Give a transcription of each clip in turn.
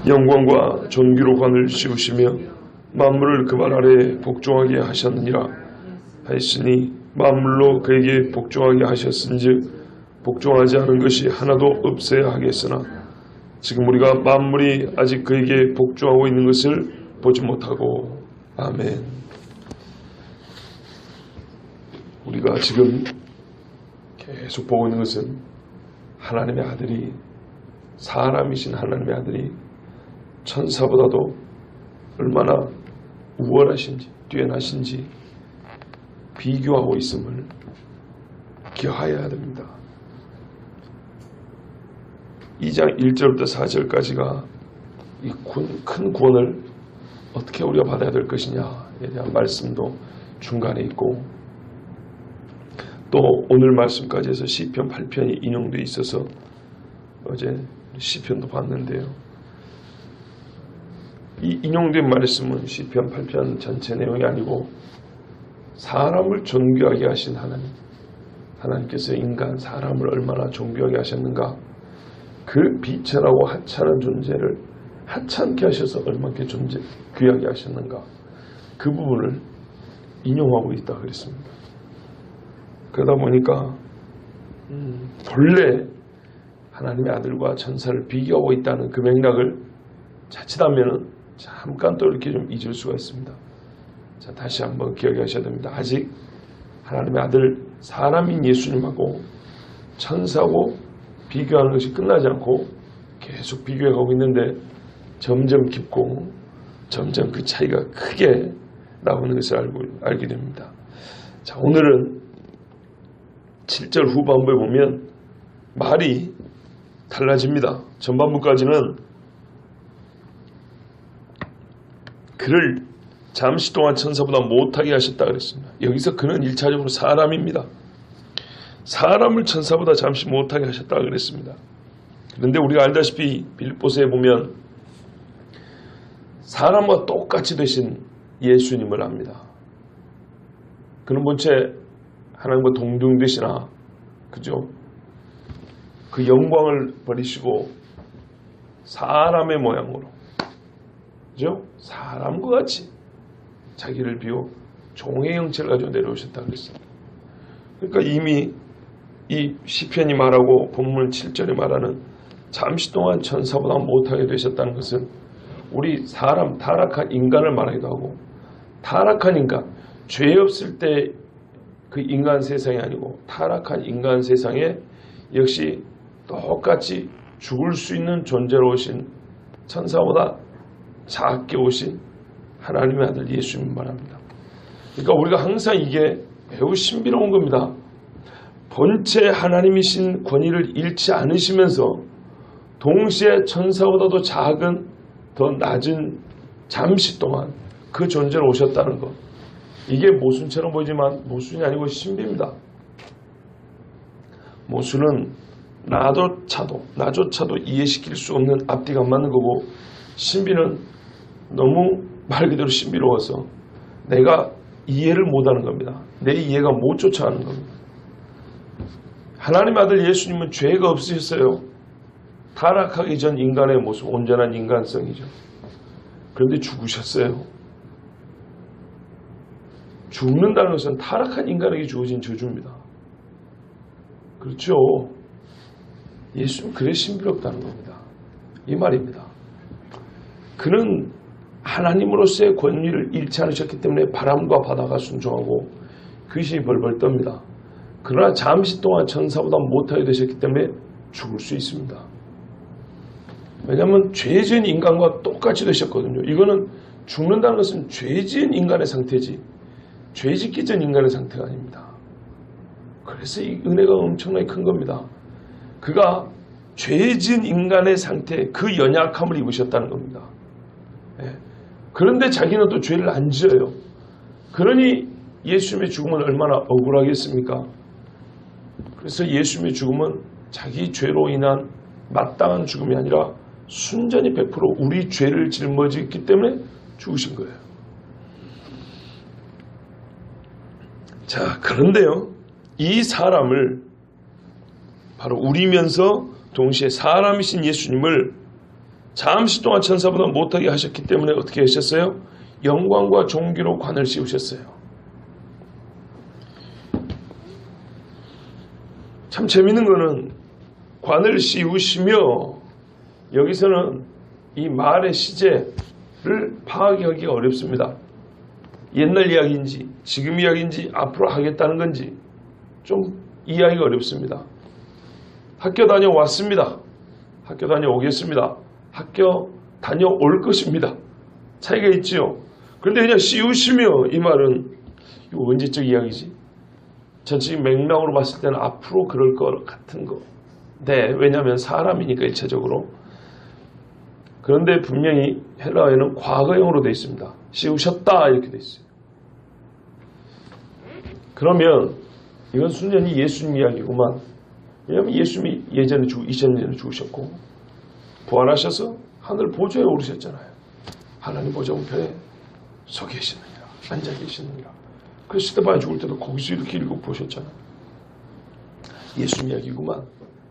영광과 존귀로 관을 씌우시며 만물을 그 발 아래에 복종하게 하셨느니라 하였으니 만물로 그에게 복종하게 하셨은즉 복종하지 않은 것이 하나도 없어야 하겠으나 지금 우리가 만물이 아직 그에게 복종하고 있는 것을 보지 못하고. 아멘. 우리가 지금 계속 보고 있는 것은 하나님의 아들이, 사람이신 하나님의 아들이 천사보다도 얼마나 우월하신지 뛰어나신지 비교하고 있음을 기억해야 됩니다. 2장 1절부터 4절까지가 이 큰 구원을 어떻게 우리가 받아야 될 것이냐에 대한 말씀도 중간에 있고, 또 오늘 말씀까지 해서 시편 8편이 인용되어 있어서 어제 시편도 봤는데요. 이 인용된 말씀은 시편 8편 전체 내용이 아니고 사람을 존귀하게 하신 하나님께서 인간 사람을 얼마나 존귀하게 하셨는가, 그 비천하고 하찮은 존재를 하찮게 하셔서 얼마나 귀하게 하셨는가, 그 부분을 인용하고 있다 그랬습니다. 그러다 보니까 본래 하나님의 아들과 천사를 비교하고 있다는 그 맥락을 자칫하면 잠깐 또 이렇게 좀 잊을 수가 있습니다. 자, 다시 한번 기억하셔야 됩니다. 아직 하나님의 아들 사람인 예수님하고 천사하고 비교하는 것이 끝나지 않고 계속 비교해가고 있는데 점점 깊고 점점 그 차이가 크게 나오는 것을 알게 됩니다. 자, 오늘은 7절 후반부에 보면 말이 달라집니다. 전반부까지는 그를 잠시 동안 천사보다 못하게 하셨다 그랬습니다. 여기서 그는 1차적으로 사람입니다. 사람을 천사보다 잠시 못하게 하셨다 그랬습니다. 그런데 우리가 알다시피 빌립보서에 보면 사람과 똑같이 되신 예수님을 압니다. 그는 본체 하나님과 동등되시나, 그죠? 그 영광을 버리시고 사람의 모양으로, 그죠? 사람과 같이 자기를 비워 종의 형체를 가지고 내려오셨다 그랬습니다. 그러니까 이미 이 시편이 말하고 본문 7절에 말하는 잠시 동안 천사보다 못하게 되셨다는 것은 우리 사람, 타락한 인간을 말하기도 하고, 타락한 인간, 죄 없을 때 그 인간 세상이 아니고 타락한 인간 세상에 역시 똑같이 죽을 수 있는 존재로 오신, 천사보다 작게 오신 하나님의 아들 예수님 말합니다. 그러니까 우리가 항상 이게 매우 신비로운 겁니다. 본체 하나님이신 권위를 잃지 않으시면서 동시에 천사보다도 작은, 더 낮은 잠시 동안 그 존재로 오셨다는 것, 이게 모순처럼 보이지만 모순이 아니고 신비입니다. 모순은 나조차도 이해시킬 수 없는 앞뒤가 안 맞는 거고, 신비는 너무 말 그대로 신비로워서 내가 이해를 못하는 겁니다. 내 이해가 못 쫓아가는 겁니다. 하나님 아들 예수님은 죄가 없으셨어요. 타락하기 전 인간의 모습, 온전한 인간성이죠. 그런데 죽으셨어요. 죽는다는 것은 타락한 인간에게 주어진 저주입니다. 그렇죠? 예수는 그래 신비롭다는 겁니다. 이 말입니다. 그는 하나님으로서의 권위를 잃지 않으셨기 때문에 바람과 바다가 순종하고 귀신이 벌벌 떱니다. 그러나 잠시 동안 천사보다 못하게 되셨기 때문에 죽을 수 있습니다. 왜냐하면 죄 지은 인간과 똑같이 되셨거든요. 이거는 죽는다는 것은 죄 지은 인간의 상태지 죄 짓기 전 인간의 상태가 아닙니다. 그래서 이 은혜가 엄청나게 큰 겁니다. 그가 죄 지은 인간의 상태, 그 연약함을 입으셨다는 겁니다. 그런데 자기는 또 죄를 안 지어요. 그러니 예수님의 죽음은 얼마나 억울하겠습니까? 그래서 예수님의 죽음은 자기 죄로 인한 마땅한 죽음이 아니라 순전히 100% 우리 죄를 짊어지기 때문에 죽으신 거예요. 자, 그런데요, 이 사람을, 바로 우리면서 동시에 사람이신 예수님을 잠시 동안 천사보다 못하게 하셨기 때문에 어떻게 하셨어요? 영광과 존귀로 관을 씌우셨어요. 참 재밌는 거는 관을 씌우시며 여기서는 이 말의 시제를 파악하기가 어렵습니다. 옛날 이야기인지 지금 이야기인지 앞으로 하겠다는 건지 좀 이해하기가 어렵습니다. 학교 다녀왔습니다. 학교 다녀오겠습니다. 학교 다녀올 것입니다. 차이가 있지요. 그런데 그냥 씌우시며 이 말은 이거 언제적 이야기지? 전체적인 맥락으로 봤을 때는 앞으로 그럴 것 같은 거. 네, 왜냐하면 사람이니까 일차적으로. 그런데 분명히 헬라어에는 과거형으로 되어 있습니다. 씌우셨다 이렇게 되어 있어요. 그러면 이건 순전히 예수님 이야기구만. 왜냐하면 예수님이 예전에 2000년 죽으셨고 부활하셔서 하늘 보좌에 오르셨잖아요. 하나님 보좌 우편에 서 계시느니라, 앉아 계시느니라. 그 스데반 죽을 때도 거기서 이렇게 읽고 보셨잖아요. 예수님 이야기구만.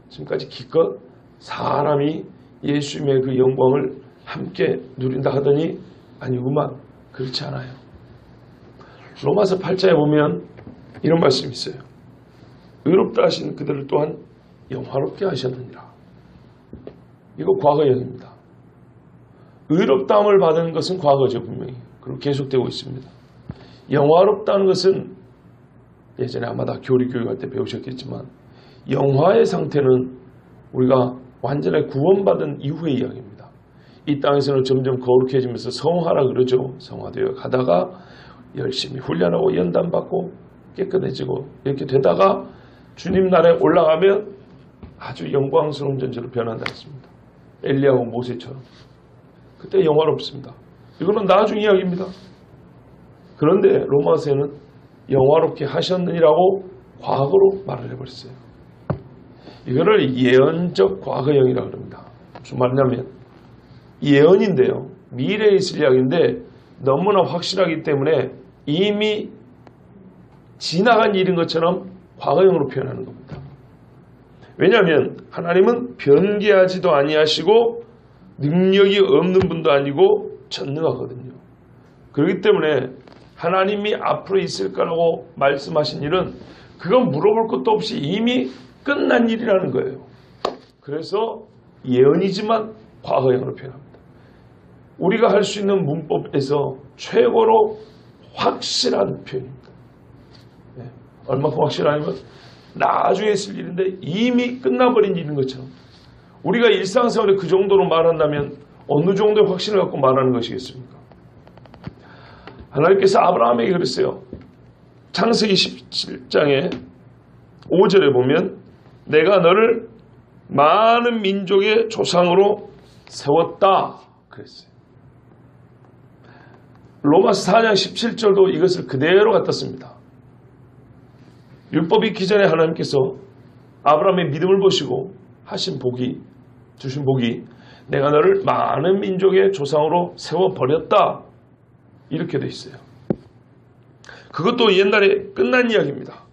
지금까지 기껏 사람이 예수님의 그 영광을 함께 누린다 하더니 아니구만. 그렇지 않아요. 로마서 8장에 보면 이런 말씀이 있어요. 의롭다 하신 그들을 또한 영화롭게 하셨느니라. 이거 과거형입니다. 의롭다함을 받은 것은 과거죠, 분명히. 그리고 계속되고 있습니다. 영화롭다는 것은 예전에 아마 다 교리교육할 때 배우셨겠지만 영화의 상태는 우리가 완전히 구원받은 이후의 이야기입니다. 이 땅에서는 점점 거룩해지면서 성화라 그러죠. 성화되어 가다가 열심히 훈련하고 연단받고 깨끗해지고 이렇게 되다가 주님 나라에 올라가면 아주 영광스러운 존재로 변한다 했습니다. 엘리야하고 모세처럼. 그때 영화롭습니다. 이거는 나중 이야기입니다. 그런데 로마서에는 영화롭게 하셨느니라고 과거로 말을 해버렸어요. 이거를 예언적 과거형이라고 합니다. 무슨 말이냐면 예언인데요. 미래에 있을 이야기인데 너무나 확실하기 때문에 이미 지나간 일인 것처럼 과거형으로 표현하는 겁니다. 왜냐하면 하나님은 변개하지도 아니하시고 능력이 없는 분도 아니고 전능하거든요. 그렇기 때문에 하나님이 앞으로 있을 거라고 말씀하신 일은 그건 물어볼 것도 없이 이미 끝난 일이라는 거예요. 그래서 예언이지만 과거형으로 표현합니다. 우리가 할 수 있는 문법에서 최고로 확실한 표현입니다. 네. 얼마큼 확실하냐면 나중에 쓸 일인데 이미 끝나버린 일인 것처럼 우리가 일상생활에 그 정도로 말한다면 어느 정도의 확신을 갖고 말하는 것이겠습니까? 하나님께서 아브라함에게 그랬어요. 창세기 17장에 5절에 보면 내가 너를 많은 민족의 조상으로 세웠다 그랬어요. 로마서 4장 17절도 이것을 그대로 갖다 씁니다. 율법이 있기 전에 하나님께서 아브라함의 믿음을 보시고 하신 복이 주신 복이 내가 너를 많은 민족의 조상으로 세워버렸다 이렇게 돼 있어요. 그것도 옛날에 끝난 이야기입니다.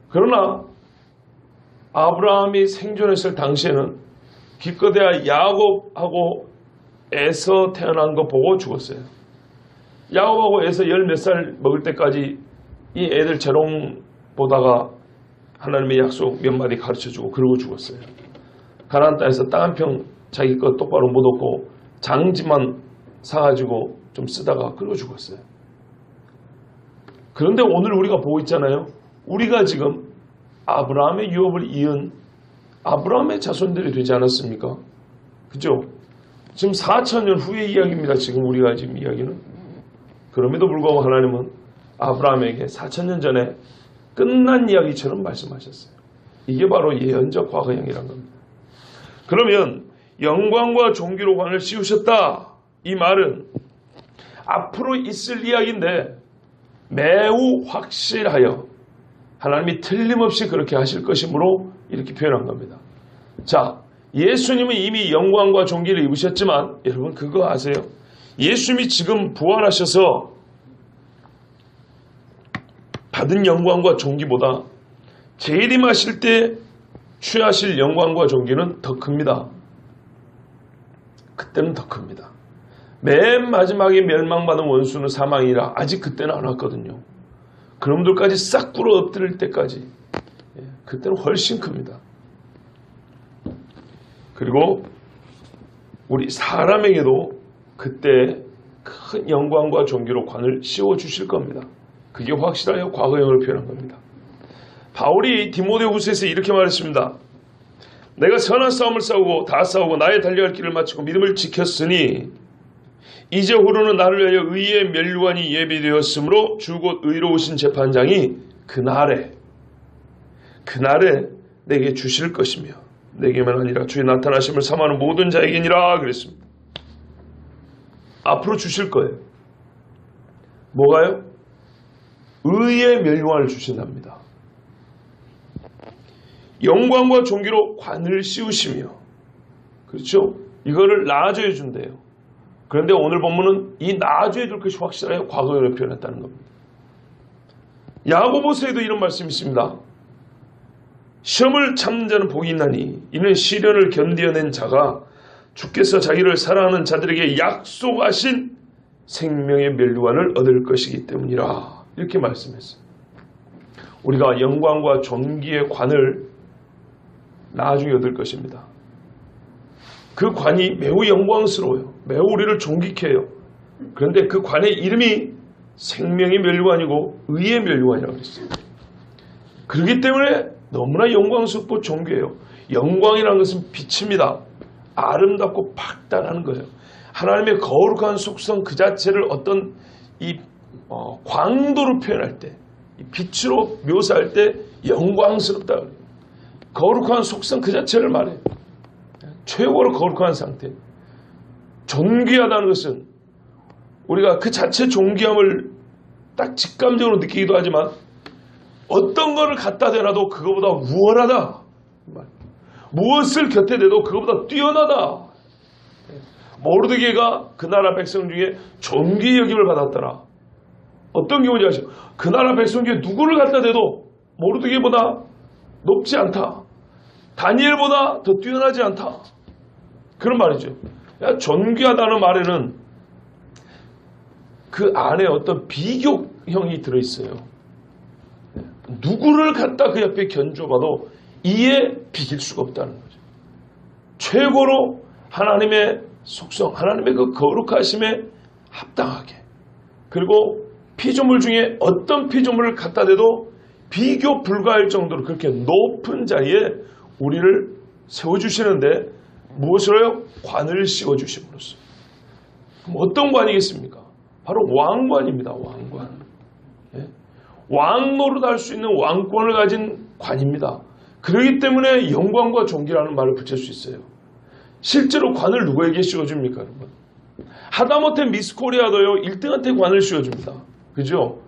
그러나 아브라함이 생존했을 당시에는 기껏해야 야곱하고 에서 태어난 거 보고 죽었어요. 야곱하고 에서 열 몇 살 먹을 때까지 이 애들 재롱 보다가 하나님의 약속 몇 마디 가르쳐주고 그러고 죽었어요. 가나안 땅에서 땅 한 평 자기 것 똑바로 못 얻고 장지만 사가지고 좀 쓰다가 그러고 죽었어요. 그런데 오늘 우리가 보고 있잖아요. 우리가 지금 아브라함의 유업을 이은 아브라함의 자손들이 되지 않았습니까? 그죠? 지금 4,000년 후의 이야기입니다. 지금 우리가 지금 이야기는. 그럼에도 불구하고 하나님은 아브라함에게 4,000년 전에 끝난 이야기처럼 말씀하셨어요. 이게 바로 예언적 과거형이란 겁니다. 그러면 영광과 존귀로 관을 씌우셨다. 이 말은 앞으로 있을 이야기인데 매우 확실하여 하나님이 틀림없이 그렇게 하실 것이므로 이렇게 표현한 겁니다. 자, 예수님은 이미 영광과 존귀를 입으셨지만 여러분 그거 아세요? 예수님이 지금 부활하셔서 받은 영광과 존귀보다 재림하실 때 취하실 영광과 존귀는 더 큽니다. 그때는 더 큽니다. 맨 마지막에 멸망받은 원수는 사망이라 아직 그때는 안 왔거든요. 그놈들까지 싹 굴어 엎드릴 때까지 그때는 훨씬 큽니다. 그리고 우리 사람에게도 그때 큰 영광과 존귀로 관을 씌워주실 겁니다. 그게 확실하여 과거형을 표현한 겁니다. 바울이 디모데후서에서 이렇게 말했습니다. 내가 선한 싸움을 싸우고 다 싸우고 나의 달려갈 길을 마치고 믿음을 지켰으니 이제 후로는 나를 위하여 의의 면류관이 예비되었으므로 주 곧 의로우신 재판장이 그날에 내게 주실 것이며 내게만 아니라 주의 나타나심을 삼하는 모든 자에게니라 그랬습니다. 앞으로 주실 거예요. 뭐가요? 의의 면류관을 주신답니다. 영광과 존귀로 관을 씌우시며, 그렇죠? 이거를 나아져야 준대요. 그런데 오늘 본문은 이 나아져야 될 것이 확실하여 과거형을 표현했다는 겁니다. 야고보서에도 이런 말씀이 있습니다. 시험을 참는 자는 복이 있나니 이는 시련을 견디어낸 자가 주께서 자기를 사랑하는 자들에게 약속하신 생명의 면류관을 얻을 것이기 때문이라. 이렇게 말씀했어요. 우리가 영광과 존귀의 관을 나중에 얻을 것입니다. 그 관이 매우 영광스러워요. 매우 우리를 존귀케 해요. 그런데 그 관의 이름이 생명의 면류관이고 의의 면류관이라고 했어요. 그렇기 때문에 너무나 영광스럽고 존귀해요. 영광이라는 것은 빛입니다. 아름답고 박단한 거예요. 하나님의 거룩한 속성 그 자체를 어떤 광도로 표현할 때, 빛으로 묘사할 때 영광스럽다. 거룩한 속성 그 자체를 말해요. 최고로 거룩한 상태. 존귀하다는 것은 우리가 그 자체 존귀함을 딱 직감적으로 느끼기도 하지만 어떤 것을 갖다 대놔도 그거보다 우월하다. 무엇을 곁에 대도 그거보다 뛰어나다. 모르드게가 그 나라 백성 중에 존귀 여김을 받았더라. 어떤 경우인지 아시죠? 그 나라 백성 중에 누구를 갖다 대도 모르드게보다 높지 않다. 다니엘보다 더 뛰어나지 않다. 그런 말이죠. 존귀하다는 말에는 그 안에 어떤 비교형이 들어있어요. 누구를 갖다 그 옆에 견줘봐도 이에 비길 수가 없다는 거죠. 최고로 하나님의 속성, 하나님의 그 거룩하심에 합당하게, 그리고 피조물 중에 어떤 피조물을 갖다 대도 비교 불가할 정도로 그렇게 높은 자리에 우리를 세워주시는데 무엇으로요? 관을 씌워주심으로써. 그럼 어떤 관이겠습니까? 바로 왕관입니다. 왕관. 왕노릇 할 수 있는 왕권을 가진 관입니다. 그렇기 때문에 영광과 존귀라는 말을 붙일 수 있어요. 실제로 관을 누구에게 씌워줍니까, 여러분? 하다못해 미스코리아도요 1등한테 관을 씌워줍니다. 그죠?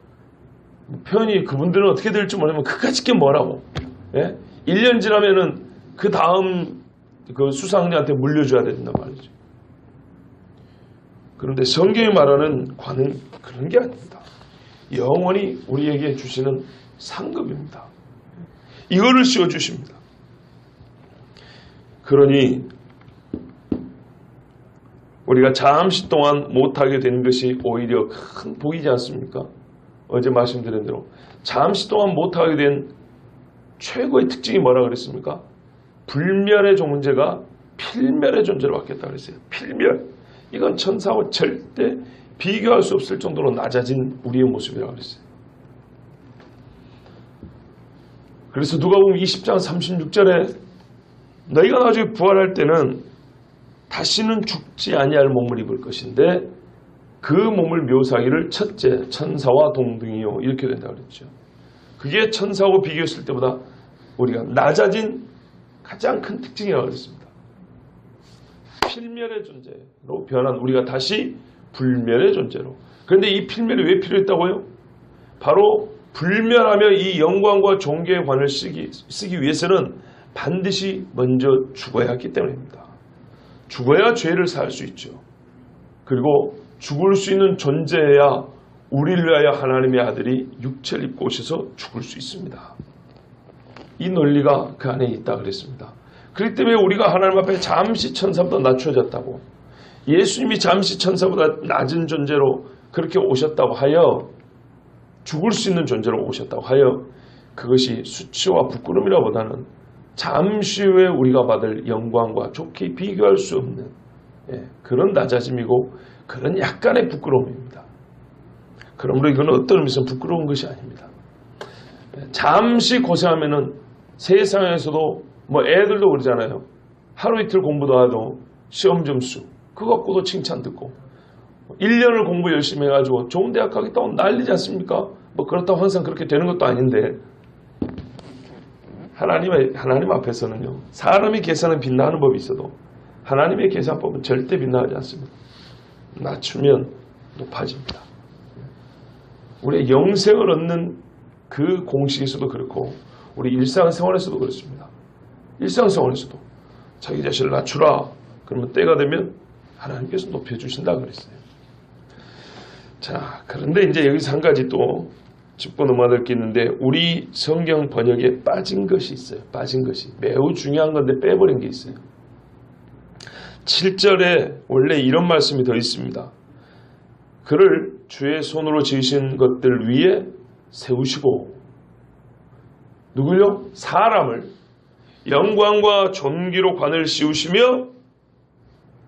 표현이 그분들은 어떻게 될지 모르면 그까짓 게 뭐라고. 1년 지나면은 그 다음 그 수상자한테 물려줘야 된단 말이죠. 그런데 성경이 말하는 관은 그런 게 아닙니다. 영원히 우리에게 주시는 상급입니다. 이거를 씌워주십니다. 그러니 우리가 잠시 동안 못하게 된 것이 오히려 큰 복이지 않습니까? 어제 말씀드린 대로 잠시 동안 못하게 된 최고의 특징이 뭐라 그랬습니까? 불멸의 존재가 필멸의 존재로 바뀌었다 그랬어요. 필멸. 이건 천사와 절대 비교할 수 없을 정도로 낮아진 우리의 모습이라고 그랬어요. 그래서 누가복음 20장 36절에 너희가 나중에 부활할 때는 다시는 죽지 아니할 몸을 입을 것인데 그 몸을 묘사하기를 첫째 천사와 동등이요 이렇게 된다고 그랬죠. 그게 천사하고 비교했을 때보다 우리가 낮아진 가장 큰 특징이라고 그랬습니다. 필멸의 존재로 변한 우리가 다시 불멸의 존재로. 그런데 이 필멸이 왜 필요했다고요? 바로 불멸하며 이 영광과 존귀의 관을 쓰기 위해서는 반드시 먼저 죽어야 했기 때문입니다. 죽어야 죄를 살 수 있죠. 그리고 죽을 수 있는 존재여야 우리를 위하여 하나님의 아들이 육체를 입고 오셔서 죽을 수 있습니다. 이 논리가 그 안에 있다 그랬습니다. 그렇기 때문에 우리가 하나님 앞에 잠시 천사보다 낮춰졌다고, 예수님이 잠시 천사보다 낮은 존재로 그렇게 오셨다고 하여, 죽을 수 있는 존재로 오셨다고 하여 그것이 수치와 부끄러움이라보다는 잠시 후에 우리가 받을 영광과 좋게 비교할 수 없는 그런 낮아짐이고 그런 약간의 부끄러움입니다. 그러므로 이건 어떤 의미에서 부끄러운 것이 아닙니다. 잠시 고생하면은 세상에서도 뭐 애들도 그러잖아요. 하루 이틀 공부도 하도 시험 점수 그거 갖고도 칭찬 듣고 1년을 공부 열심히 해가지고 좋은 대학 가겠다고 난리지 않습니까? 뭐 그렇다고 항상 그렇게 되는 것도 아닌데 하나님 앞에서는요, 사람의 계산은 빛나는 법이 있어도 하나님의 계산법은 절대 빛나지 않습니다. 낮추면 높아집니다. 우리의 영생을 얻는 그 공식에서도 그렇고 우리 일상생활에서도 그렇습니다. 일상생활에서도 자기 자신을 낮추라 그러면 때가 되면 하나님께서 높여주신다 그랬어요. 자, 그런데 이제 여기서 한 가지 또 짚고 넘어야 될 게 있는데, 우리 성경 번역에 빠진 것이 있어요. 빠진 것이 매우 중요한 건데 빼버린 게 있어요. 7절에 원래 이런 말씀이 더 있습니다. 그를 주의 손으로 지으신 것들 위에 세우시고, 누구요? 사람을 영광과 존귀로 관을 씌우시며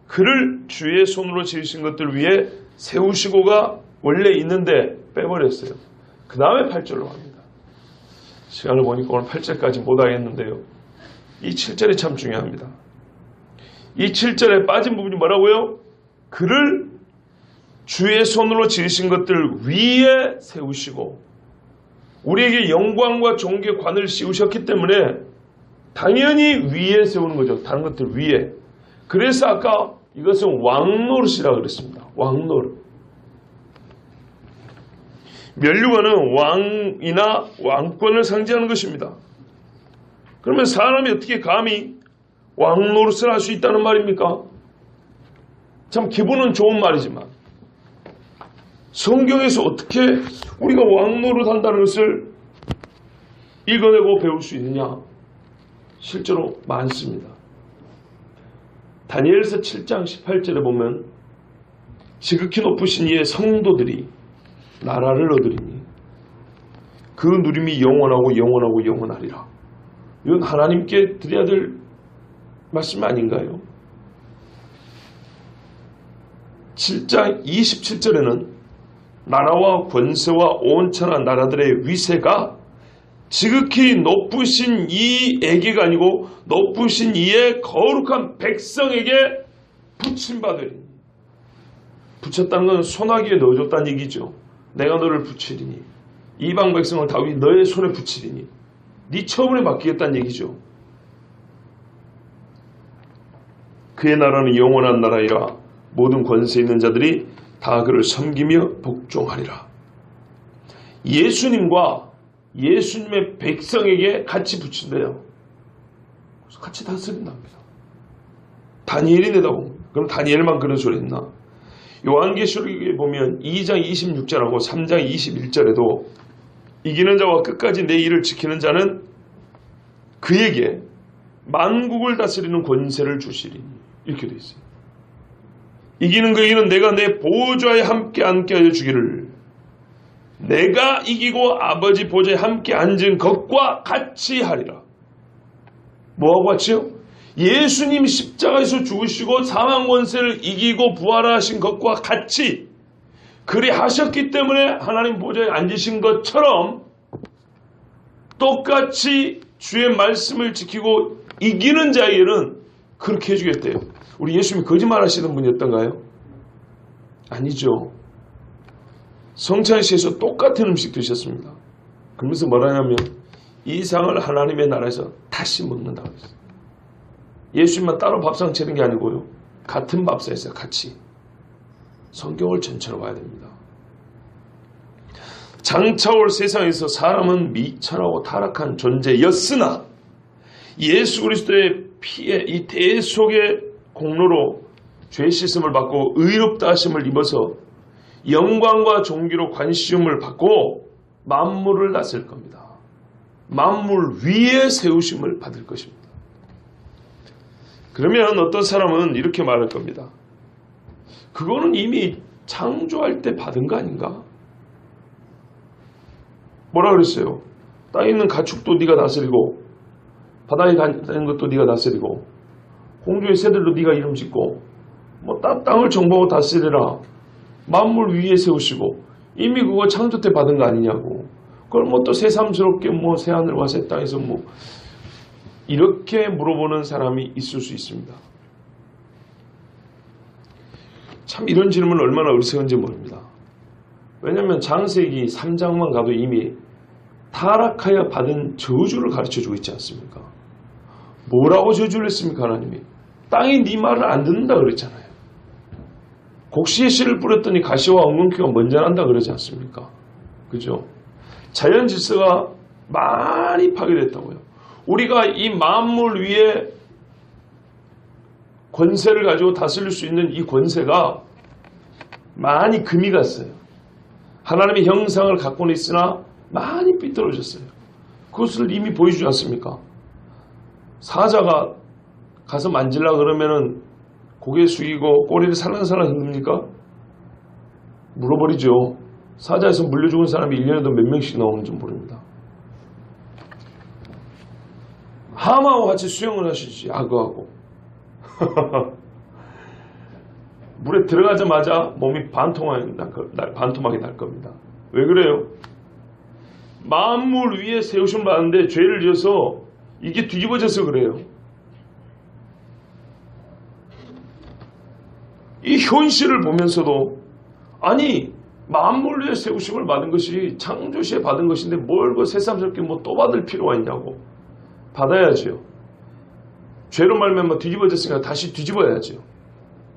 그를 주의 손으로 지으신 것들 위에 세우시고가 원래 있는데 빼버렸어요. 그 다음에 8절로 갑니다. 시간을 보니까 오늘 8절까지 못 하겠는데요. 이 7절이 참 중요합니다. 이 7절에 빠진 부분이 뭐라고요? 그를 주의 손으로 지으신 것들 위에 세우시고, 우리에게 영광과 존귀의 관을 씌우셨기 때문에 당연히 위에 세우는 거죠. 다른 것들 위에. 그래서 아까 이것은 왕노릇이라고 그랬습니다. 왕노릇. 면류관은 왕이나 왕권을 상징하는 것입니다. 그러면 사람이 어떻게 감히 왕노릇을 할 수 있다는 말입니까? 참 기분은 좋은 말이지만 성경에서 어떻게 우리가 왕노릇 한다는 것을 읽어내고 배울 수 있느냐? 실제로 많습니다. 다니엘서 7장 18절에 보면 지극히 높으신 이의 성도들이 나라를 얻으리니 그 누림이 영원하고 영원하고 영원하리라. 이건 하나님께 드려야 될 말씀 아닌가요? 7장 27절에는 나라와 권세와 온천한 나라들의 위세가 지극히 높으신 이에게가 아니고 높으신 이의 거룩한 백성에게 붙임받으리니. 붙였다는 건 손아귀에 넣어줬다는 얘기죠. 내가 너를 붙이리니 이방 백성을 다윗 너의 손에 붙이리니 네 처분에 맡기겠다는 얘기죠. 그의 나라는 영원한 나라이라 모든 권세 있는 자들이 다 그를 섬기며 복종하리라. 예수님과 예수님의 백성에게 같이 붙인대요. 그래서 같이 다스린답니다. 다니엘이 내다봅니다. 그럼 다니엘만 그런 소리 했나? 요한계시록에 보면 2장 26절하고 3장 21절에도 이기는 자와 끝까지 내 일을 지키는 자는 그에게 만국을 다스리는 권세를 주시리니, 이렇게 되어 있어요. 이기는 그에게는 내가 내 보좌에 함께 앉게 하여 주기를, 내가 이기고 아버지 보좌에 함께 앉은 것과 같이 하리라. 뭐하고 같이요? 예수님 십자가에서 죽으시고 사망 권세를 이기고 부활하신 것과 같이 그리 하셨기 때문에 하나님 보좌에 앉으신 것처럼 똑같이 주의 말씀을 지키고 이기는 자에게는 그렇게 해주겠대요. 우리 예수님이 거짓말 하시는 분이었던가요? 아니죠. 성찬식에서 똑같은 음식 드셨습니다. 그러면서 뭐라냐면 이 상을 하나님의 나라에서 다시 먹는다고 했어요. 예수님만 따로 밥상 차리는 게 아니고요. 같은 밥상에서 같이. 성경을 전체로 봐야 됩니다. 장차 올 세상에서 사람은 미천하고 타락한 존재였으나 예수 그리스도의 피의 이 대속의 공로로 죄 씻음을 받고 의롭다 하심을 입어서 영광과 존귀로 관시움을 받고 만물을 다스릴 겁니다. 만물 위에 세우심을 받을 것입니다. 그러면 어떤 사람은 이렇게 말할 겁니다. 그거는 이미 창조할 때 받은 거 아닌가? 뭐라 그랬어요? 땅에 있는 가축도 네가 다스리고 바다에 다니는 것도 네가 다스리고 공중의 새들도 네가 이름 짓고 뭐 땅을 정복하고 다스리라. 만물 위에 세우시고 이미 그거 창조 때 받은 거 아니냐고. 그걸 뭐 또 새삼스럽게 뭐 새하늘과 새 땅에서 뭐 이렇게 물어보는 사람이 있을 수 있습니다. 참 이런 질문은 얼마나 어리석은지 모릅니다. 왜냐하면 창세기 3장만 가도 이미 타락하여 받은 저주를 가르쳐주고 있지 않습니까? 뭐라고 저주를 했습니까? 하나님이 땅이 네 말을 안 듣는다 그랬잖아요. 곡시에 씨를 뿌렸더니 가시와 엉겅퀴가 먼저 난다 그러지 않습니까? 그죠? 자연 질서가 많이 파괴됐다고요. 우리가 이 만물 위에 권세를 가지고 다스릴 수 있는 이 권세가 많이 금이 갔어요. 하나님의 형상을 갖고는 있으나 많이 삐뚤어졌어요. 그것을 이미 보여주지 않습니까? 사자가 가서 만질라 그러면은 고개 숙이고 꼬리를 살랑살랑 흔듭니까? 물어버리죠. 사자에서 물려 죽은 사람이 1년에도 몇 명씩 나오는지 모릅니다. 하마와 같이 수영을 하시지, 악어하고. 물에 들어가자마자 몸이 반토막이 날 겁니다. 왜 그래요? 만물 위에 세우심 받는데 죄를 지어서 이게 뒤집어져서 그래요. 이 현실을 보면서도 아니 만물 위에 세우심을 받은 것이 창조시에 받은 것인데 뭘 그 새삼스럽게 뭐 또 받을 필요가 있냐고. 받아야죠. 죄로 말면 뒤집어졌으니까 다시 뒤집어야죠.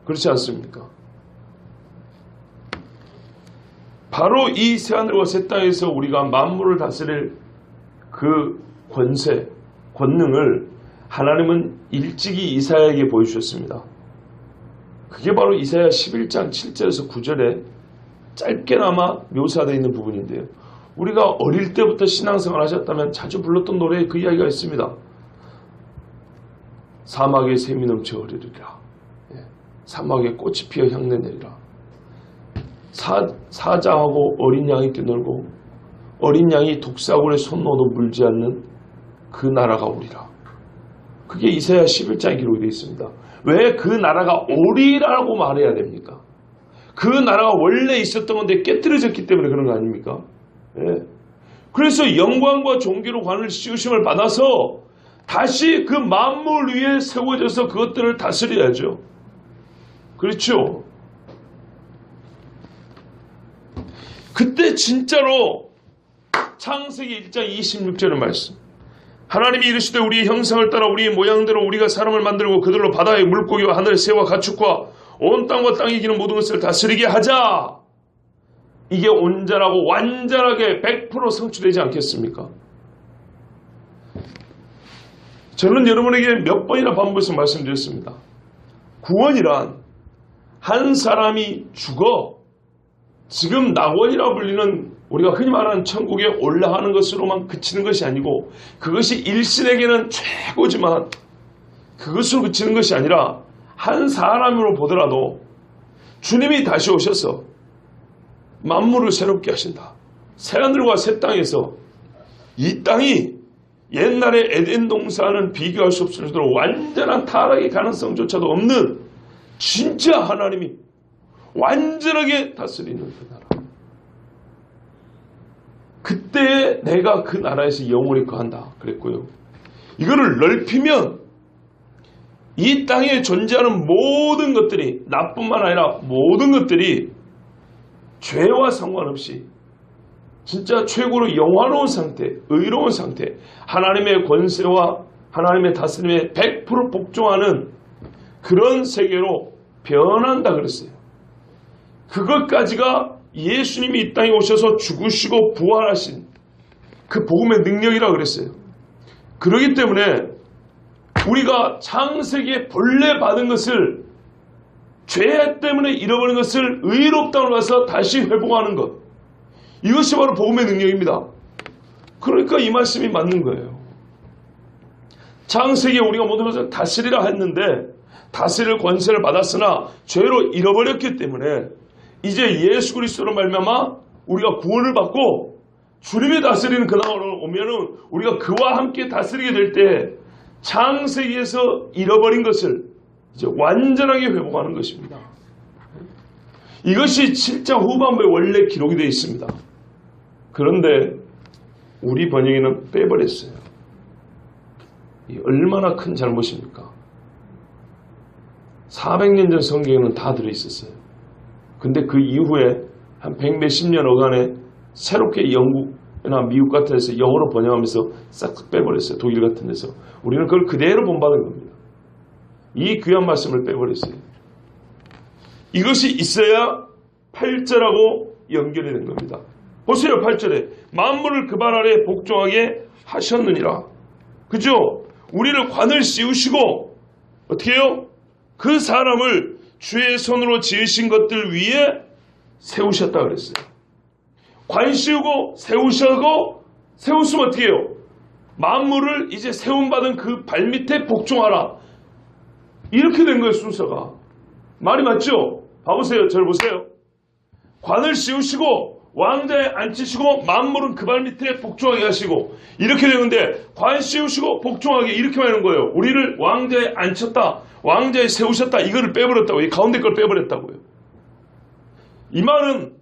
그렇지 않습니까? 바로 이 새하늘과 새 땅에서 우리가 만물을 다스릴 그 권세, 권능을 하나님은 일찍이 이사야에게 보여주셨습니다. 그게 바로 이사야 11장 7절에서 9절에 짧게나마 묘사되어 있는 부분인데요. 우리가 어릴 때부터 신앙생활 하셨다면 자주 불렀던 노래에 그 이야기가 있습니다. 사막에 샘이 넘쳐 흐르리라. 사막에 꽃이 피어 향내 내리라. 사자하고 어린 양이 뛰놀고 어린 양이 독사굴에 손 넣어도 물지 않는 그 나라가 오리라. 그게 이사야 11장에 기록이 되어 있습니다. 왜 그 나라가 오리라고 말해야 됩니까? 그 나라가 원래 있었던 건데 깨뜨려졌기 때문에 그런 거 아닙니까? 예. 그래서 영광과 존귀로 관을 씌우심을 받아서 다시 그 만물 위에 세워져서 그것들을 다스려야죠. 그렇죠? 그때 진짜로 창세기 1장 26절의 말씀, 하나님이 이르시되 우리의 형상을 따라 우리의 모양대로 우리가 사람을 만들고 그들로 바다의 물고기와 하늘의 새와 가축과 온 땅과 땅에 기는 모든 것을 다스리게 하자. 이게 온전하고 완전하게 100% 성취되지 않겠습니까? 저는 여러분에게 몇 번이나 반복해서 말씀드렸습니다. 구원이란 한 사람이 죽어 지금 낙원이라 불리는 우리가 흔히 말하는 천국에 올라가는 것으로만 그치는 것이 아니고, 그것이 일신에게는 최고지만 그것으로 그치는 것이 아니라 한 사람으로 보더라도 주님이 다시 오셔서 만물을 새롭게 하신다. 새하늘과 새 땅에서 이 땅이 옛날에 에덴 동산은 비교할 수 없을 정도로 완전한 타락의 가능성조차도 없는 진짜 하나님이 완전하게 다스리는 그 나라. 그때 내가 그 나라에서 영원히 거한다 그랬고요. 이거를 넓히면 이 땅에 존재하는 모든 것들이, 나뿐만 아니라 모든 것들이 죄와 상관없이 진짜 최고로 영화로운 상태, 의로운 상태, 하나님의 권세와 하나님의 다스림에 100% 복종하는 그런 세계로 변한다 그랬어요. 그것까지가 예수님이 이 땅에 오셔서 죽으시고 부활하신 그 복음의 능력이라 그랬어요. 그렇기 때문에 우리가 창세기에 본래 받은 것을, 죄 때문에 잃어버린 것을 의롭다고 가서 다시 회복하는 것, 이것이 바로 복음의 능력입니다. 그러니까 이 말씀이 맞는 거예요. 창세기에 우리가 모든 것을 다스리라 했는데 다스릴 권세를 받았으나 죄로 잃어버렸기 때문에 이제 예수 그리스도로 말미암아 우리가 구원을 받고 주님이 다스리는 그날이 오면은 우리가 그와 함께 다스리게 될 때 창세기에서 잃어버린 것을 이제 완전하게 회복하는 것입니다. 이것이 7장 후반부에 원래 기록이 되어 있습니다. 그런데 우리 번역에는 빼버렸어요. 이 얼마나 큰 잘못입니까? 400년 전 성경에는 다 들어있었어요. 근데 그 이후에 한 100몇십 년 어간에 새롭게 영국이나 미국 같은 데서 영어로 번역하면서 싹 빼버렸어요. 독일 같은 데서. 우리는 그걸 그대로 본받은 겁니다. 이 귀한 말씀을 빼버렸어요. 이것이 있어야 8절하고 연결이 된 겁니다. 보세요. 8절에 만물을 그 발 아래 복종하게 하셨느니라. 그죠? 우리를 관을 씌우시고 어떻게 해요? 그 사람을 주의 손으로 지으신 것들 위에 세우셨다 그랬어요. 관 씌우고 세우시고 세우시면 어떻게 해요? 만물을 이제 세움받은 그 발밑에 복종하라. 이렇게 된 거예요. 순서가. 말이 맞죠? 봐보세요. 저를 보세요. 관을 씌우시고 왕자에 앉히시고 만물은 그 발밑에 복종하게 하시고 이렇게 되는데 관 씌우시고 복종하게 이렇게 하는 거예요. 우리를 왕자에 앉혔다. 왕자에 세우셨다. 이거를 빼버렸다고. 이 가운데 걸 빼버렸다고요. 이 말은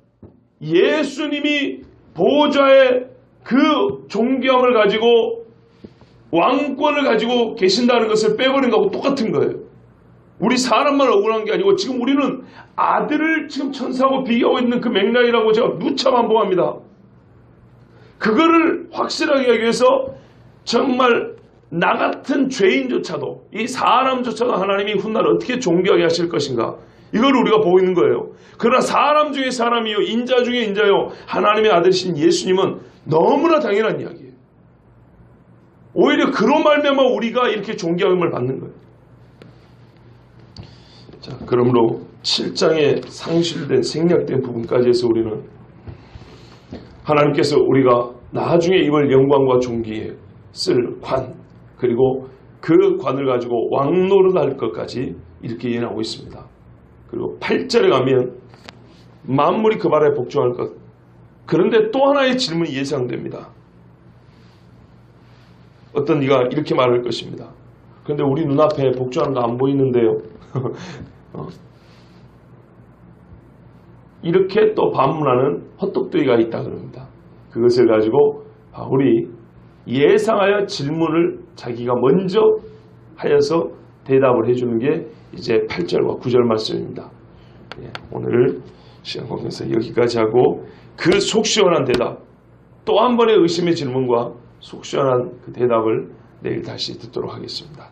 예수님이 보호자의 그 존경을 가지고 왕권을 가지고 계신다는 것을 빼버린 거하고 똑같은 거예요. 우리 사람만 억울한 게 아니고 지금 우리는 아들을 지금 천사하고 비교하고 있는 그 맥락이라고 제가 누차 반복합니다. 그거를 확실하게 하기 위해서 정말 나 같은 죄인조차도 이 사람조차도 하나님이 훗날 어떻게 존귀하게 하실 것인가 이걸 우리가 보고 있는 거예요. 그러나 사람 중에 사람이요 인자 중에 인자요 하나님의 아들이신 예수님은 너무나 당연한 이야기예요. 오히려 그로 말미암아 우리가 이렇게 존귀함을 받는 거예요. 자, 그러므로 7장에 상실된 생략된 부분까지 해서 우리는 하나님께서 우리가 나중에 입을 영광과 존귀에 쓸 관 그리고 그 관을 가지고 왕노릇할 것까지 이렇게 예언하고 있습니다. 그리고 8절에 가면 만물이 그 발에 복종할 것. 그런데 또 하나의 질문이 예상됩니다. 어떤 이가 이렇게 말할 것입니다. 그런데 우리 눈앞에 복종하는 거 안 보이는데요. 이렇게 또 반문하는 헛똑똑이가 있다 그럽니다. 그것을 가지고 바울이 예상하여 질문을 자기가 먼저 하여서 대답을 해주는 게 이제 8절과 9절 말씀입니다. 오늘 시간 관계에서 여기까지 하고 그 속 시원한 대답 또 한 번의 의심의 질문과 속 시원한 그 대답을 내일 다시 듣도록 하겠습니다.